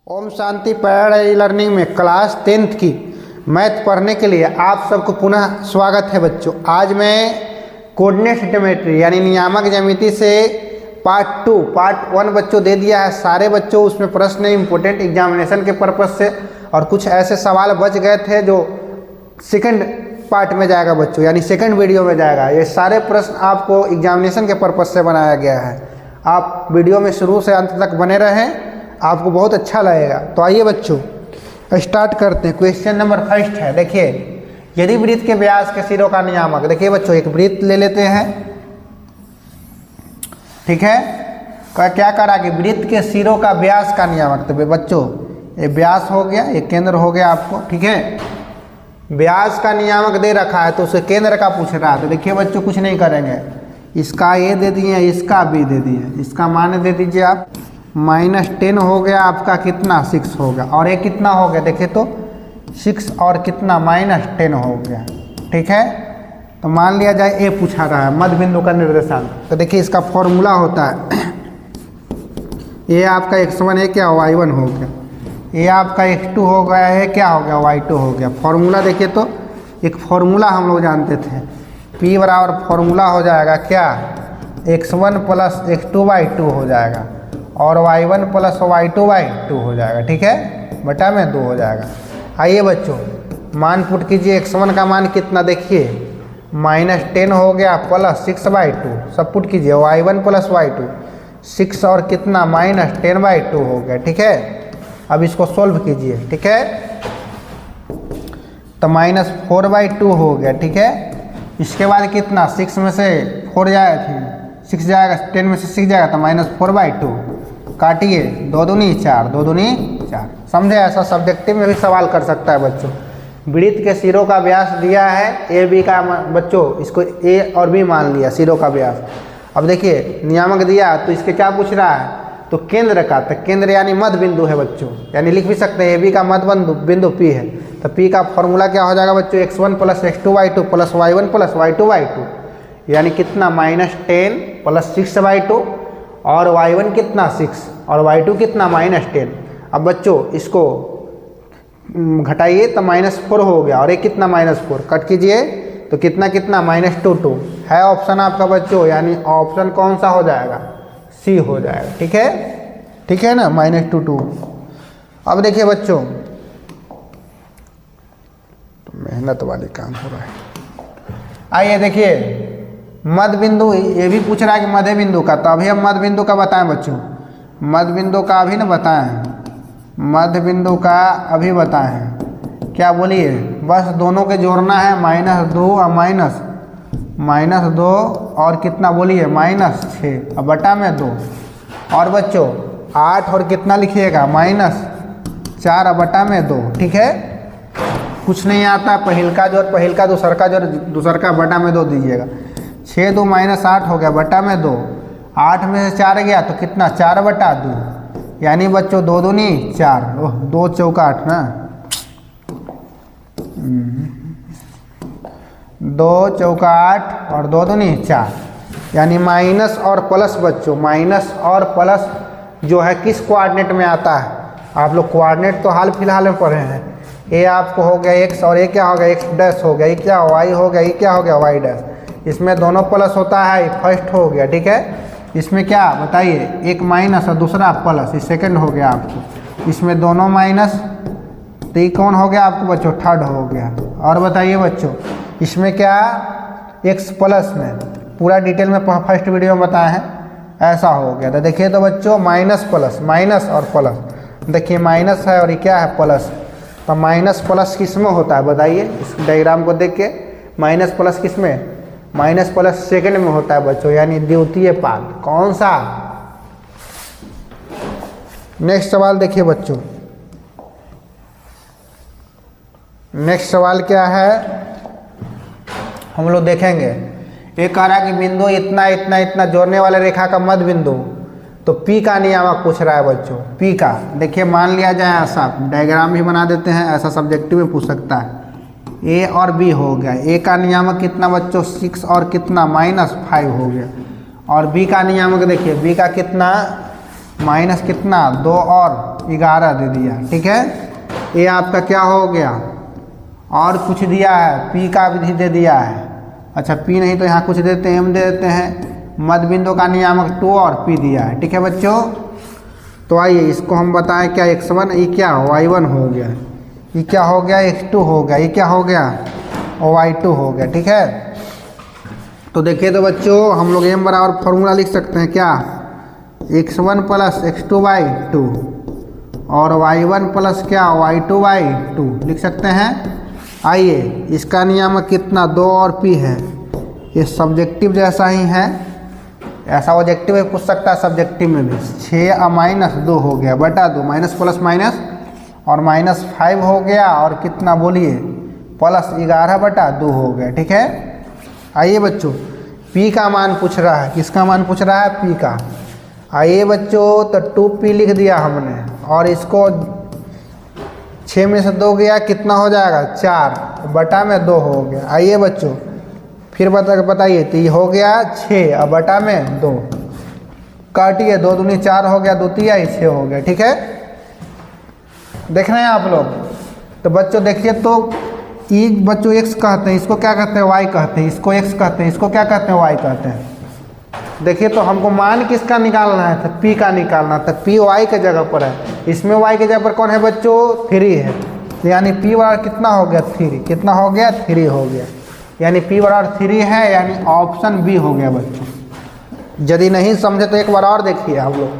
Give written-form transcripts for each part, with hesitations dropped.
Om Shanti para e learning में class 10th की math पढ़ने के लिए आप सबको पुनः स्वागत है बच्चों। आज मैं कोऑर्डिनेट ज्योमेट्री यानी नियामक ज्यामिति से पार्ट 1 बच्चों दे दिया है सारे बच्चों। उसमें प्रश्न इंपॉर्टेंट एग्जामिनेशन के पर्पज़ से और कुछ ऐसे सवाल बच गए थे जो सेकंड पार्ट में जाएगा बच्चों, यानी सेकंड वीडियो में जाएगा। ये सारे प्रश्न आपको एग्जामिनेशन के पर्पज़ से बनाया गया है। आप वीडियो में शुरू से अंत तक बने रहें, आपको बहुत अच्छा लगेगा। तो आइए बच्चों स्टार्ट करते हैं। क्वेश्चन नंबर फर्स्ट है, देखिए यदि वृत्त के व्यास के सिरों का नियामक। देखिए बच्चों एक वृत्त ले लेते हैं, ठीक है। क्या करा कि वृत्त के सिरों का व्यास का नियामक। तो बच्चों ये व्यास हो गया, ये केंद्र हो गया आपको, ठीक है। व्यास का नियामक दे रखा है तो उसे केंद्र का पूछ रहा है। तो देखिए बच्चों कुछ नहीं करेंगे, इसका ये दे दिए, इसका बी दे दिए, इसका मान दे दीजिए आप -10 हो गया आपका, कितना 6 हो गया। और ये कितना हो गया देखिए तो 6 और कितना -10 हो गया, ठीक है। तो मान लिया जाए ए पूछा रहा है मध्य बिंदु का निर्देशांक। तो देखिए इसका फॉर्मूला होता है ये आपका x1 है क्या, y1 हो गया, ये आपका x2 हो गया है क्या हो गया, y2 हो गया। फॉर्मूला देखिए तो एक फॉर्मूला हम लोग जानते थे, P बराबर फॉर्मूला हो जाएगा क्या, x1 + x2/2 हो जाएगा और y1 + y2/2 हो जाएगा, ठीक है, बटा में 2 हो जाएगा। आइए बच्चों मान पुट कीजिए, x1 का मान कितना देखिए -10 हो गया + 6/2, सब पुट कीजिए, y1 + y2 6 और कितना -10/2 हो गया, ठीक है। अब इसको सोल्व कीजिए, ठीक है। तो -4/2 हो गया, ठीक है। इसके बाद कितना 6 में से 4 जाएगा, 6 जाएगा, 10 में से 6 जाएगा तो -4/2 काटिए, 2 दूनी 4, 2 दूनी 4। समझे, ऐसा सब्जेक्टिव में भी सवाल कर सकता है बच्चों। वृत्त के सिरों का व्यास दिया है ए बी का, बच्चों इसको ए और बी मान लिया सिरों का व्यास। अब देखिए नियामक दिया तो इसके क्या पूछ रहा है, तो केंद्र का। तो केंद्र यानी मध्य बिंदु है बच्चों, यानी लिख भी सकते हैं ए बी का मध्य बिंदु P है। तो P का फॉर्मूला क्या हो जाएगा बच्चों, x1 + x2/2 + y1 + y2/2 यानी कितना -10 + 6/2 और y1 कितना 6 और y2 कितना -10। अब बच्चों इसको घटाइए तो -4 हो गया और ये कितना -4 कट कीजिए तो कितना कितना -2 है ऑप्शन आपका बच्चों, यानी ऑप्शन कौन सा हो जाएगा, सी हो जाएगा, ठीक है, ठीक है ना, -2। अब देखिए बच्चों तो मेहनत वाली काम हो रहा है। आइए देखिए मध्य बिंदु ये भी पूछ रहा है कि मध्य बिंदु का। तो अभी हम मध्य बिंदु का बताएं बच्चों, मध्य बिंदु का अभी ना बताएं, मध्य बिंदु का अभी बताएं, क्या बोलिए, बस दोनों के जोड़ना है, -2 और -2 और कितना बोलिए -6 और बटा में 2। और बच्चों 8 और कितना लिखिएगा -4 और बटा में 2, ठीक है। कुछ नहीं आता, पहिल का जोड़ पहिल का, दूसर का जोड़ दूसर का, बटा में 2 दीजिएगा। 6 2 -8 हो गया बटा में 2, 8 में से 4 गया तो कितना 4/2 यानी बच्चों 2 दूनी 4, 2 चौका 8 ना, 2 चौका 8 और 2 दूनी 4 यानी माइनस और प्लस बच्चों, माइनस और प्लस जो है किस कोऑर्डिनेट में आता है। आप लोग कोऑर्डिनेट तो हाल फिलहाल में पढ़े हैं। ये आपको हो गया x और ये क्या हो गया x' हो गया, ये क्या y हो गया, ये क्या हो गया y'। इसमें दोनों प्लस होता है, फर्स्ट हो गया, ठीक है। इसमें क्या बताइए, एक माइनस और दूसरा प्लस, ये सेकंड हो गया आपको। इसमें दोनों माइनस तो ये कौन हो गया आपको बच्चों, थर्ड हो गया। और बताइए बच्चों इसमें क्या x प्लस में पूरा डिटेल में फर्स्ट वीडियो में बताए हैं, ऐसा हो गया। तो देखिए तो बच्चों माइनस प्लस, माइनस और प्लस, देखिए माइनस है और ये क्या है प्लस। तो माइनस प्लस किस में होता है बताइए, इस डायग्राम को देख के, माइनस प्लस किस में, माइनस प्लस सेकंड में होता है बच्चों, यानी द्वितीय पाद। कौन सा, नेक्स्ट सवाल देखिए बच्चों, नेक्स्ट सवाल क्या है हम लोग देखेंगे। ये कह रहा है कि बिंदु इतना इतना इतना जोड़ने वाले रेखा का मध्य बिंदु, तो P का नियामक पूछ रहा है बच्चों, P का। देखिए मान लिया जाए ऐसा, डायग्राम भी बना देते हैं, ऐसा सब्जेक्टिव में पूछ सकता है। A और B हो गया, A का नियामक कितना बच्चों 6 और कितना -5 हो गया। और B का नियामक देखिए, B का कितना माइनस कितना 2 और 11 दे दिया, ठीक है। ये आपका क्या हो गया, और कुछ दिया है, पी का विधि दे दिया है। अच्छा पी नहीं तो यहाँ कुछ देते हैं, एम दे देते हैं। मध्य बिंदु का नियामक 2 और पी दिया है, ठीक है बच्चों। तो आइए इसको हम बताएं क्या x1 ये क्या y1 हो गया, ये क्या हो गया x2 हो गया, ये क्या हो गया y2 हो गया, ठीक है। तो देखिए तो बच्चों हम लोग m बराबर फॉर्मूला लिख सकते हैं क्या, x1 प्लस x2/2 और y1 प्लस क्या y2/2 लिख सकते हैं। आइए इसका नियामक कितना 2 और p है, ये सब्जेक्टिव जैसा ही है, ऐसा ऑब्जेक्टिव में पूछ सकता है सब्जेक्टिव में भी। 6 माइनस 2 हो गया बटा 2, माइनस प्लस माइनस और -5 हो गया और कितना बोलिए प्लस 11 बटा 2 हो गया, ठीक है। आइए बच्चों p का मान पूछ रहा है, किसका मान पूछ रहा है p का। आइए बच्चों तो 2p लिख दिया हमने और इसको 6 में से 2 गया कितना हो जाएगा 4 बटा में 2 हो गया। आइए बच्चों फिर बताइए तो ये हो गया 6 और बटा में 2, काटिए 2 दूनी 4 हो गया, 2 तिया 6 हो गया, ठीक है। देख रहे हैं आप लोग। तो बच्चों देखिए तो ये बच्चों x कहते हैं, इसको क्या कहते हैं y कहते हैं, इसको x कहते हैं, इसको क्या कहते हैं y कहते हैं। देखिए तो हमको मान किसका निकालना है, तो p का निकालना, तो p y के जगह पर है, इसमें y के जगह पर कौन है बच्चों 3 है, यानी p बराबर कितना हो गया 3, कितना हो गया 3 हो गया, यानी p बराबर 3 है, यानी ऑप्शन बी हो गया बच्चों। यदि नहीं समझे तो एक बार और देखिए आप लोग,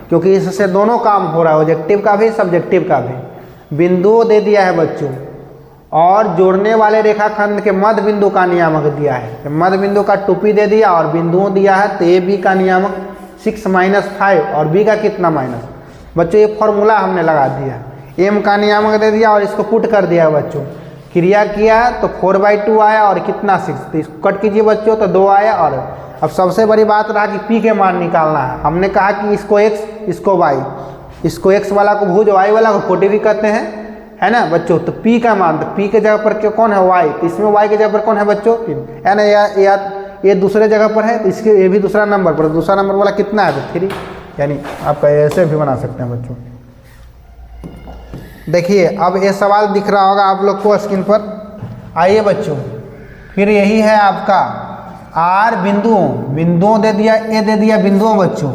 क्योंकि इससे दोनों काम हो रहा है, ऑब्जेक्टिव का भी सब्जेक्टिव का भी। बिंदुओं दे दिया है बच्चों और जोड़ने वाले रेखाखंड के मध्य बिंदु का नियामक दिया है, मध्य बिंदु का 2p दे दिया और बिंदुओं दिया है, तो ए बी का नियामक 6 माइनस 5 और बी का कितना माइनस। बच्चों ये फॉर्मूला हमने लगा दिया, एम का नियामक दे दिया और इसको पुट कर दिया बच्चों, क्रिया किया तो 4/2 आया और कितना 6, तो इसको कट कीजिए बच्चों तो 2 आया। और अब सबसे बड़ी बात रहा कि p के मान निकालना है। हमने कहा कि इसको x इसको y, इसको x वाला को भुज y वाला को कोटि भी कहते हैं, है ना बच्चों। तो p का मान, तो p के जगह पर क्यों कौन है y, तो इसमें y के जगह पर कौन है बच्चों, है ना, या ये दूसरे जगह पर है तो इसके ये भी दूसरा नंबर पर, दूसरा नंबर वाला कितना है तो 3, यानी आपका ऐसे भी बना सकते हैं बच्चों। देखिए अब ये सवाल दिख रहा होगा आप लोग को स्क्रीन पर। आइए बच्चों फिर यही है आपका r बिंदुओं दे दिया, ए दे दिया बिंदुओं बच्चों,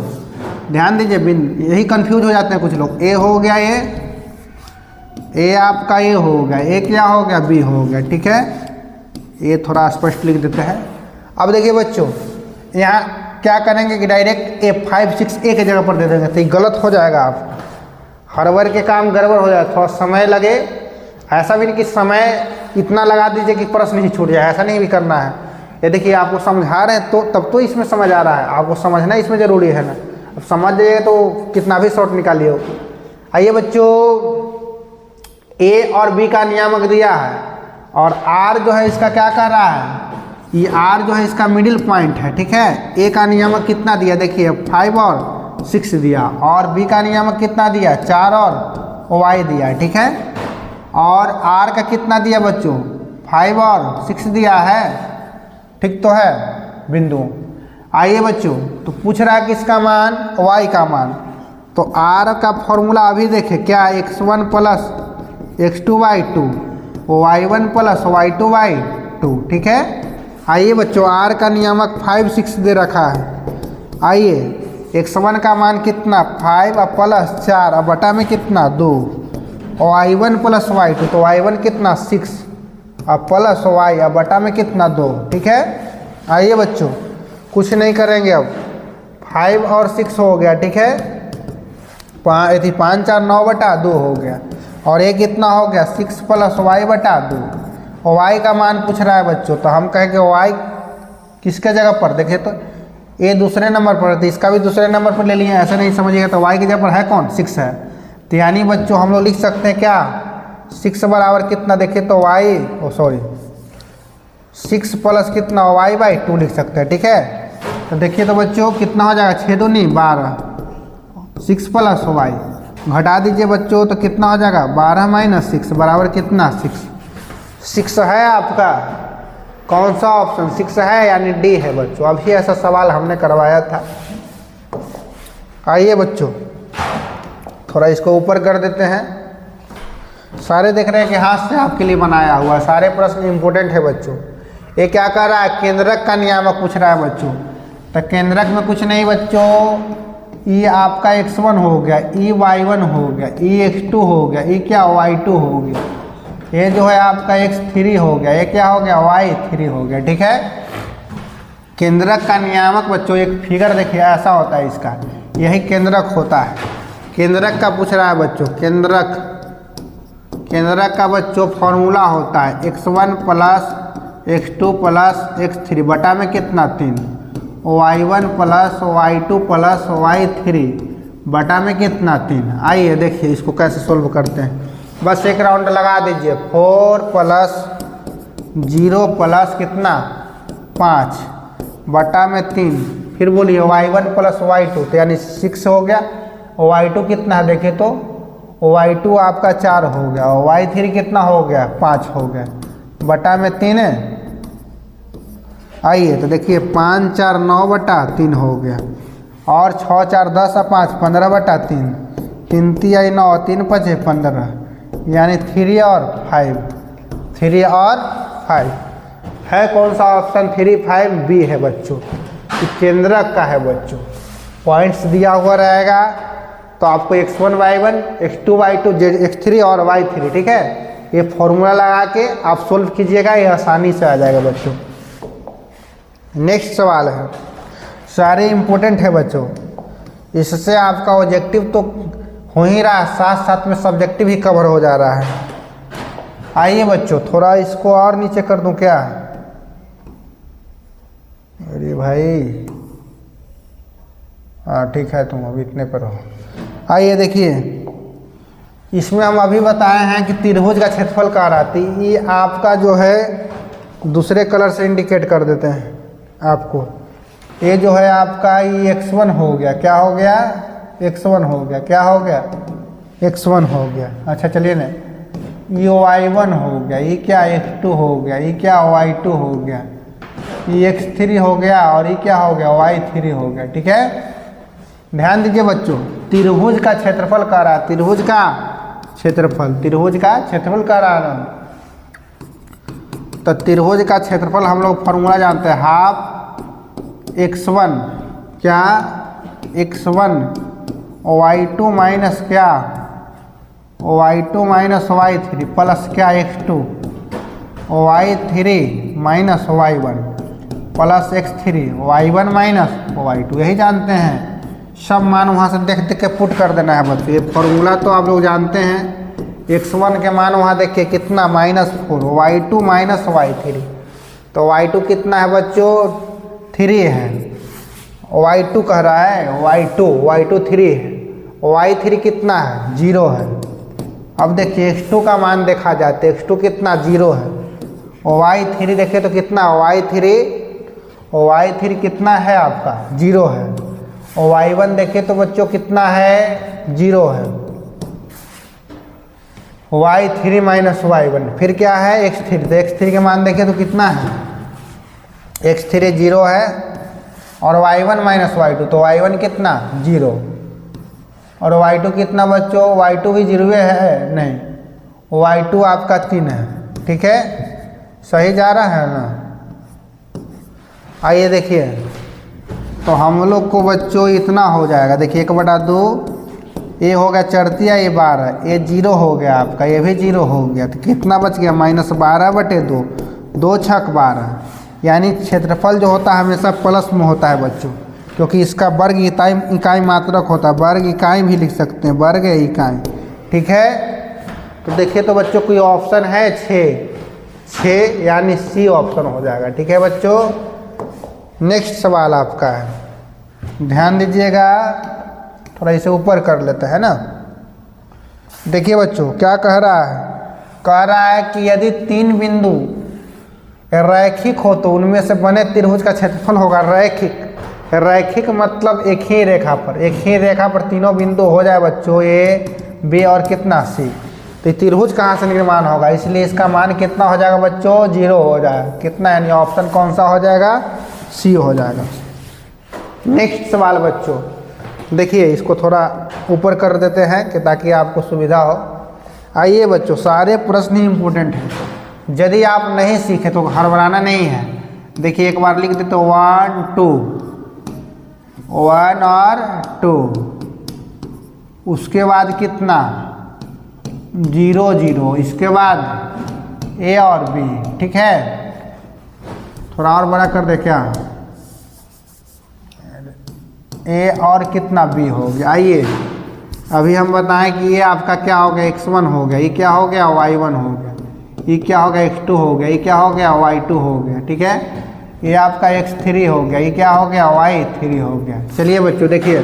ध्यान दीजिए यही कंफ्यूज हो जाते हैं कुछ लोग। ए हो गया ए आपका ए हो गया, ए क्या हो गया बी हो गया, ठीक है। ये थोड़ा स्पष्ट लिख देते हैं। अब देखिए बच्चों यहाँ क्या करेंगे कि डायरेक्ट ए 5 6 ए के जगह पर दे देंगे, तो ये गलत हो जाएगा। आप हर बार के काम गड़बड़ हो जाए, थोड़ा समय लगे, ऐसा भी नहीं कि समय इतना लगा दीजिए कि प्रश्न ही छूट जाए, ऐसा नहीं भी करना है। ये देखिए आपको समझा रहे हैं तो तब तो इसमें समझ आ रहा है, आपको समझना इसमें ज़रूरी है ना। अब समझ जाइए तो कितना भी शॉर्ट निकालिए। आइए बच्चों ए और बी का नियामक दिया है और आर जो है इसका क्या कर रहा है, ये आर जो है इसका मिडिल पॉइंट है, ठीक है। ए का नियामक कितना दिया देखिए 5 और 6 दिया, और बी का नियामक कितना दिया 4 और y दिया है, ठीक है। और r का कितना दिया बच्चों 5 और 6 दिया है, ठीक तो है बिंदु। आइए बच्चों तो पूछ रहा है किसका मान y का मान, तो r का फॉर्मूला अभी देखें क्या x1 plus x2/2 y1 plus y2/2, ठीक है। आइए बच्चों r का नियामक 5 6 दे रखा है। आइए x1 का मान कितना 5 और प्लस 4 और बटा में कितना 2 और y1 प्लस y2, तो y1 कितना 6 और प्लस y और बटा में कितना 2, ठीक है। आइए बच्चों कुछ नहीं करेंगे, अब 5 और 6 हो गया, ठीक है। 5 4 9 बटा 2 हो गया, और ये कितना हो गया 6 प्लस y बटा 2, और y का मान पूछ रहा है बच्चों, तो हम कहेंगे y किसके जगह पर, देखें तो ये दूसरे नंबर पर, तो इसका भी दूसरे नंबर पर ले लिया, ऐसा नहीं समझिएगा। तो y की जगह पर है कौन 6 है, तो यानी बच्चों हम लोग लिख सकते हैं क्या 6 बराबर कितना, देखें तो y 6 प्लस कितना y/2 लिख सकते हैं, ठीक है। तो देखिए तो बच्चों कितना हो जाएगा 6 दूनी 12, 6 प्लस y घटा दीजिए बच्चों तो कितना हो जाएगा 12 माइनस 6 बराबर कितना 6 है आपका कौन सा ऑप्शन 6 है, यानी डी है बच्चों। अभी ऐसा सवाल हमने करवाया था। आइए बच्चों, थोड़ा इसको ऊपर कर देते हैं। सारे देख रहे हैं कि हाथ से आपके लिए बनाया हुआ, सारे प्रश्न इंपॉर्टेंट है बच्चों। ये क्या कर रहा है, केंद्रक का नियामक पूछ रहा है बच्चों। तो केंद्रक में कुछ नहीं बच्चों, ई आपका x1 हो गया, ई y1 हो गया, ई x2 हो गया, ई क्या y2 हो गया, ये जो है आपका x3 हो गया, ये क्या हो गया y3 हो गया। ठीक है, केंद्रक का नियामक बच्चों, एक फिगर देखिए ऐसा होता है इसका, यही केंद्रक होता है। केंद्रक का पूछ रहा है बच्चों, केंद्रक का बच्चों फॉर्मूला होता है x1 plus x2 plus x3 बटा में कितना 3, y1 plus y2 plus y3 बटा में कितना 3। आइए देखिए इसको कैसे सोल्व करते हैं। बस एक राउंड लगा दीजिए, 4 प्लस 0 प्लस कितना 5 बटा में 3, फिर बोलिए y1 प्लस y2 तो यानी 6 हो गया, y2 कितना है देखिए तो y2 आपका 4 हो गया, y3 कितना हो गया 5 हो गया, बटा में 3 है। आइए तो देखिए 5 4 9 बटा 3 हो गया, और 6 4 10 और 5 15 बटा 3, 3 3 9 3 5 15, यानी 3 और 5 है। कौन सा ऑप्शन 3 5 बी है बच्चों, केंद्रक का है बच्चों। पॉइंट्स दिया हुआ रहेगा तो आपको x1 y1 x2 y2 x3 और y3, ठीक है, ये फॉर्मूला लगा के आप सोल्व कीजिएगा, ये आसानी से आ जाएगा बच्चों। नेक्स्ट सवाल है, सारे इम्पोर्टेंट है बच्चों, इससे आपका ऑब्जेक्टिव तो हो ही रहा है, साथ साथ में सब्जेक्टिव ही कवर हो जा रहा है। आइए बच्चों थोड़ा इसको और नीचे कर दूं क्या, अरे भाई हाँ ठीक है, तुम अभी इतने पर हो। आइए देखिए, इसमें हम अभी बताए हैं कि त्रिभुज का क्षेत्रफल कह रहा थी, ये आपका जो है दूसरे कलर से इंडिकेट कर देते हैं आपको। ये जो है आपका ये x1 हो गया, क्या हो गया x1 हो गया, क्या हो गया x1 हो गया। अच्छा चलिए ना, ये y1 हो गया, ये क्या x2 हो गया, ये क्या y2 हो गया, ये x3 हो गया, और ये क्या हो गया y3 हो गया। ठीक है, ध्यान दीजिए बच्चों, त्रिभुज का क्षेत्रफल कह रहा है, त्रिभुज का क्षेत्रफल कह रहा है। तो त्रिभुज का क्षेत्रफल हम लोग फॉर्मूला जानते हैं, हाफ x1 क्या x1 y2 माइनस क्या y2 माइनस y3 प्लस क्या x2 y3 minus y1 plus x3 y1 minus y2, यही जानते हैं। सब मान वहाँ से देख देख के पुट कर देना है बच्चों, ये फॉर्मूला तो आप लोग जानते हैं। x1 के मान वहाँ देखिए कितना -4, y2 माइनस y3, तो y2 कितना है बच्चों 3 है, y2 कह रहा है y2 3 है, y3 कितना है 0 है। अब देखिए x2 का मान देखा जाए तो x2 कितना 0 है, y3 देखिए तो कितना y3 कितना है आपका 0 है, और y1 देखिए तो बच्चों कितना है 0 है, y3 माइनस y1 फिर क्या है x3, तो x3 के मान देखिए तो कितना है x3 0 है, और y1 माइनस y2 तो y1 कितना 0, और y2 कितना बच्चों y2 भी 0 है, नहीं y2 आपका 3 है। ठीक है, सही जा रहा है ना। आइए देखिए, तो हम लोग को बच्चों इतना हो जाएगा, देखिए 1/2 ये हो गया चढ़तिया, ये 12, ये 0 हो गया आपका, ये भी 0 हो गया, तो कितना बच गया -12/2, 2 छक 12, यानी क्षेत्रफल जो होता है हमेशा प्लस में होता है बच्चों, क्योंकि इसका वर्ग इकाई मात्रक होता है, वर्ग इकाई भी लिख सकते हैं, वर्ग इकाई। ठीक है, तो देखिए तो बच्चों कोई ऑप्शन है 6, यानी सी ऑप्शन हो जाएगा। ठीक है बच्चों, नेक्स्ट सवाल आपका है, ध्यान दीजिएगा, थोड़ा इसे ऊपर कर लेते हैं ना। देखिए बच्चों क्या कह रहा है कि यदि 3 बिंदु रैखिक हो तो उनमें से बने त्रिभुज का क्षेत्रफल होगा रैखिक मतलब एक ही रेखा पर तीनों बिंदु हो जाए बच्चों ए बी और कितना सी, तो त्रिभुज कहाँ से निर्माण होगा, इसलिए इसका मान कितना हो जाएगा बच्चों 0 हो जाएगा, कितना यानी ऑप्शन कौन सा हो जाएगा सी हो जाएगा। नेक्स्ट सवाल बच्चों, देखिए इसको थोड़ा ऊपर कर देते हैं कि ताकि आपको सुविधा हो। आइए बच्चों, सारे प्रश्न ही इम्पोर्टेंट हैं, यदि आप नहीं सीखे तो हड़बड़ाना नहीं है। देखिए एक बार लिख देते 1 2, 1 और 2, उसके बाद कितना 0 0, इसके बाद ए और बी, ठीक है। थोड़ा और बड़ा कर दे क्या, ए और कितना बी हो गया। आइए अभी हम बताएं कि ये आपका क्या हो गया, x1 हो गया, ये क्या हो गया y1 हो गया, ये क्या हो गया x2 हो गया, ये क्या हो गया y2 हो गया, ठीक है। ये आपका x3 हो गया, ये क्या हो गया y3 हो गया। चलिए बच्चों देखिए,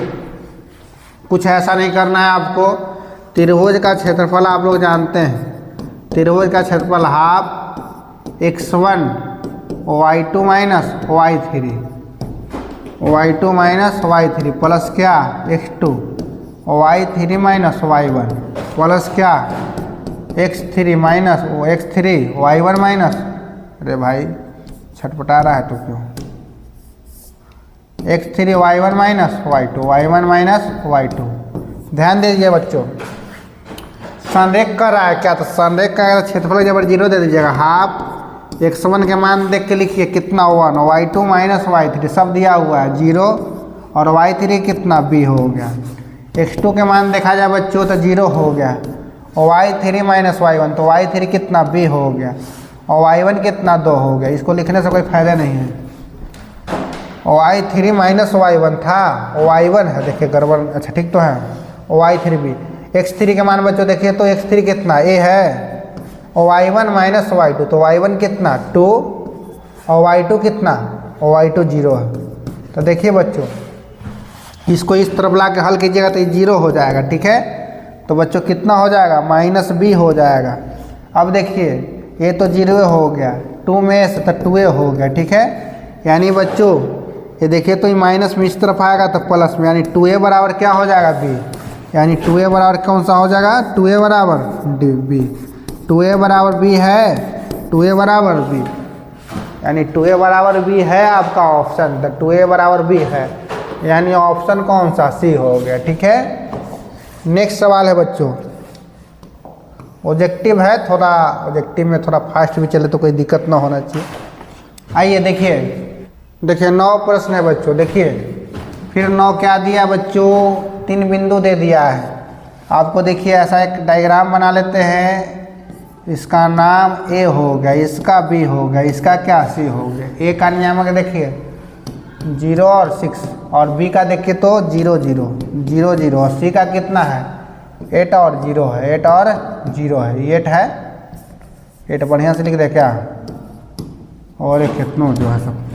कुछ ऐसा नहीं करना है आपको। त्रिभुज का क्षेत्रफल आप लोग जानते हैं, त्रिभुज का क्षेत्रफल half x1 y2 minus y3, y2 minus y3 plus क्या x2 y3 minus y1 plus क्या x3 minus x3 y1 minus, अरे भाई छटपटा रहा है तो क्यों, x3 y1 minus y2 y1 minus y2। ध्यान दीजिए बच्चों, संरेख कर रहा है क्या, तो संरेख का अगर क्षेत्रफल जब 0 दे दीजिएगा, हाफ x1 के मान देख के लिखिए कितना 1, y2 माइनस y3 सब दिया हुआ है 0, और y3 कितना b हो गया। x2 के मान देखा जाए बच्चों तो 0 हो गया, और y3 माइनस y1 तो y3 कितना b हो गया, और y1 कितना 2 हो गया। इसको लिखने से कोई फायदा नहीं है, और y3 माइनस y1 था, y1 है, देखिए गड़बड़, अच्छा ठीक तो है, और y3 b। x3 के मान बच्चों देखिए तो x3 कितना a है, और y1 माइनस y2 तो y1 कितना 2, और y2 कितना, और y2 0 है। तो देखिए बच्चों इसको इस तरफ ला के हल कीजिएगा तो ये 0 हो जाएगा, ठीक है। तो बच्चों कितना हो जाएगा माइनस b हो जाएगा। अब देखिए ये तो 0 हो गया, 2 में से तो 2 हो गया, ठीक है। यानी बच्चों ये देखिए तो ये माइनस में इस तरफ आएगा तो प्लस में, यानी 2a बराबर क्या हो जाएगा b, यानी 2a बराबर कौन सा हो जाएगा 2a बराबर b, 2a बराबर b है, 2a बराबर b, यानी 2a बराबर b है आपका ऑप्शन, तो 2a बराबर b है, यानी ऑप्शन कौन सा सी हो गया, ठीक है। नेक्स्ट सवाल है बच्चों, ऑब्जेक्टिव है, थोड़ा ऑब्जेक्टिव में थोड़ा फास्ट भी चले तो कोई दिक्कत ना होना चाहिए। आइए देखिए 9 प्रश्न है बच्चों। देखिए फिर 9 क्या दिया बच्चों, 3 बिंदु दे दिया है आपको। देखिए ऐसा एक डायग्राम बना लेते हैं, इसका नाम ए हो गया, इसका बी हो गया, इसका क्या सी हो गया। ए का नियामक देखिए 0 और 6, और बी का देखिए तो 0 0 0 0, और सी का कितना है 8 और 0 है, 8 और 0 है, 8 है, 8 बढ़िया से लिख दे क्या। और एक कितना जो है सब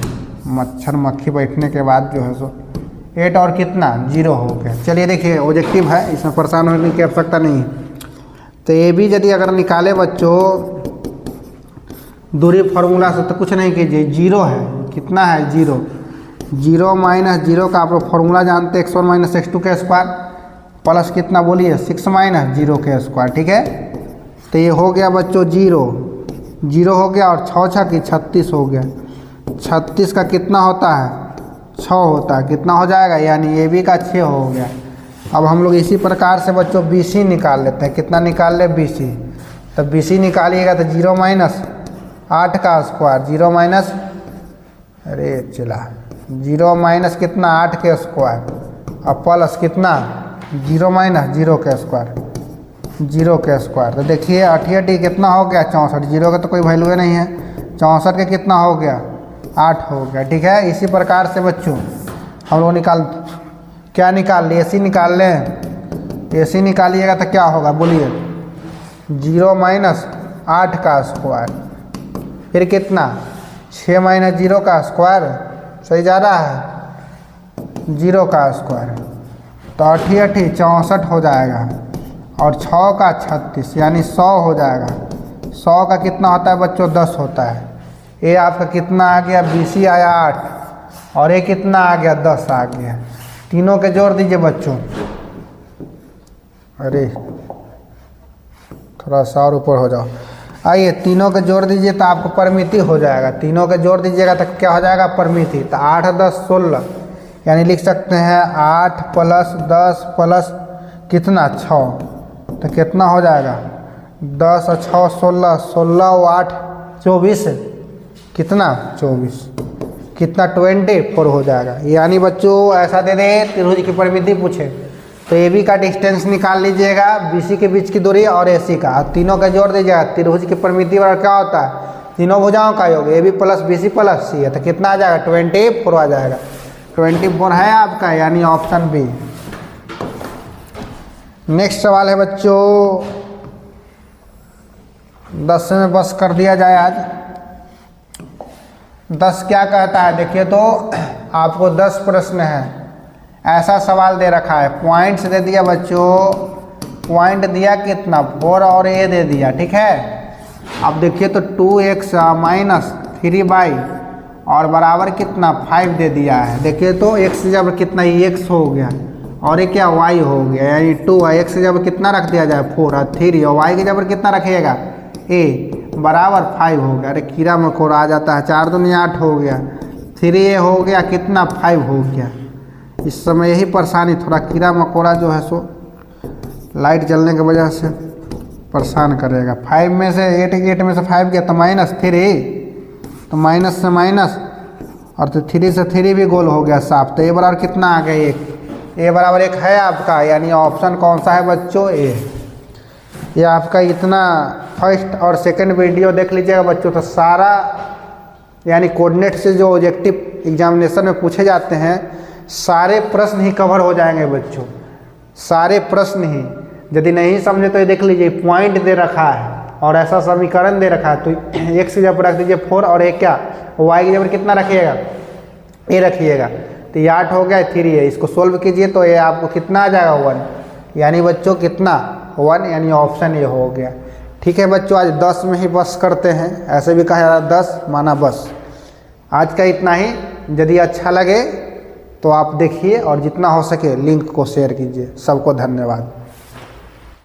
मच्छर मक्खी बैठने के बाद जो है सो 8 और कितना 0 हो गया। चलिए देखिए ऑब्जेक्टिव है, इसमें परेशान होने की आवश्यकता नहीं है। तो ये भी यदि अगर निकाले बच्चों दूरी फार्मूला से तो कुछ नहीं कीजिए, 0 है, कितना है 0, 0 माइनस 0 का आप लोग फार्मूला जानते हैं, x1 माइनस x2 के स्क्वायर प्लस कितना बोलिए 6 माइनस 0 के स्क्वायर, ठीक है। तो ये हो गया बच्चों 0 0 हो गया, और 6 6 की 36 हो गया, 36 का कितना होता है 6 होता है, कितना हो जाएगा, यानी ए बी का 6 हो गया। अब हम लोग इसी प्रकार से बच्चों बी सी निकाल लेते हैं, कितना निकाल ले बी सी। तो बी सी निकालिएगा तो 0 माइनस 8 का स्क्वायर, 0 माइनस अरे चला 0 माइनस कितना 8 के स्क्वायर, और प्लस कितना 0 माइनस 0 के स्क्वायर, 0 के स्क्वायर। तो देखिए 8 8 कितना हो गया 64, 0 का तो कोई वैल्यू नहीं है, 64 के कितना हो गया 8 हो गया, ठीक है। इसी प्रकार से बच्चों हम लोग क्या निकाल लिए, AC निकाल लें। AC निकालिएगा तो क्या होगा बोलिए 0 माइनस 8 का स्क्वायर, फिर कितना 6 माइनस 0 का स्क्वायर, सही जा रहा है 0 का स्क्वायर, तो 8 8 64 हो जाएगा, और 6 का 36 यानी 100 हो जाएगा। 100 का कितना होता है बच्चों 10 होता है। ये आपका कितना आ गया BC आया 8, और ये कितना आ गया 10 आ गया। तीनों के जोड़ दीजिए बच्चों, अरे थोड़ा सा और ऊपर हो जाओ। आइए तीनों के जोड़ दीजिए तो आपको परिमिति हो जाएगा, तीनों के जोड़ दीजिएगा तो क्या हो जाएगा परिमिति। तो 8 10 16, यानी लिख सकते हैं 8 + 10 प्लस कितना 6, तो कितना हो जाएगा 10 और 6 16, 16 और 8 24, कितना 24, कितना 24 हो जाएगा। यानी बच्चों ऐसा दे दे त्रिभुज की परिमिति पूछे तो ए बी का डिस्टेंस निकाल लीजिएगा, बी सी के बीच की दूरी और ए सी का, तीनों का जोड़ दीजिएगा। त्रिभुज की परिमिति वाला क्या होता है, तीनों भुजाओं का योग, A B plus B C plus C है, तो कितना आ जाएगा 24 आ जाएगा। 24 है आपका, यानी ऑप्शन बी। नेक्स्ट सवाल है बच्चों 10 में बस कर दिया जाए आज। 10 क्या कहता है देखिए, तो आपको 10 प्रश्न है, ऐसा सवाल दे रखा है, पॉइंट्स दे दिया बच्चों, पॉइंट दिया कितना 4 और ए दे दिया, ठीक है। अब देखिए तो 2x - 3y और बराबर कितना 5 दे दिया है। देखिए तो x जब कितना x हो गया और ये क्या y हो गया, यानी 2 है, x जब कितना रख दिया जाए 4 और 3 और y के जब कितना रखिएगा a बराबर 5 हो गया। अरे कीड़ा मकोड़ा आ जाता है, 4 दूनी 8 हो गया, 3a हो गया कितना 5 हो गया। इस समय यही परेशानी, थोड़ा कीड़ा मकोड़ा जो है सो लाइट जलने की वजह से परेशान करेगा। 5 में से 8 में से 5 गया तो -3, तो माइनस से माइनस और तो 3 से 3 भी गोल हो गया साफ। तो ए बराबर कितना आ गया 1, ए बराबर 1 है आपका, यानी ऑप्शन कौन सा है बच्चों ए। ये आपका इतना फर्स्ट और सेकंड वीडियो देख लीजिएगा बच्चों, तो सारा यानी कोऑर्डिनेट से जो ऑब्जेक्टिव एग्जामिनेशन में पूछे जाते हैं सारे प्रश्न ही कवर हो जाएंगे बच्चों, सारे प्रश्न ही। यदि नहीं समझे तो ये देख लीजिए, पॉइंट दे रखा है और ऐसा समीकरण दे रखा है, तो x की जगह रख दीजिए 4 और एक क्या y की जगह कितना रखिएगा a रखिएगा, तो ये 8 हो गया 3 है, इसको सोल्व कीजिए तो ये आपको कितना आ जाएगा 1, यानी बच्चों कितना 1, यानी ऑप्शन ये हो गया। ठीक है बच्चों, आज 10 में ही बस करते हैं, ऐसे भी कहा जाता है 10 माना बस। आज का इतना ही, यदि अच्छा लगे तो आप देखिए और जितना हो सके लिंक को शेयर कीजिए। सबको धन्यवाद।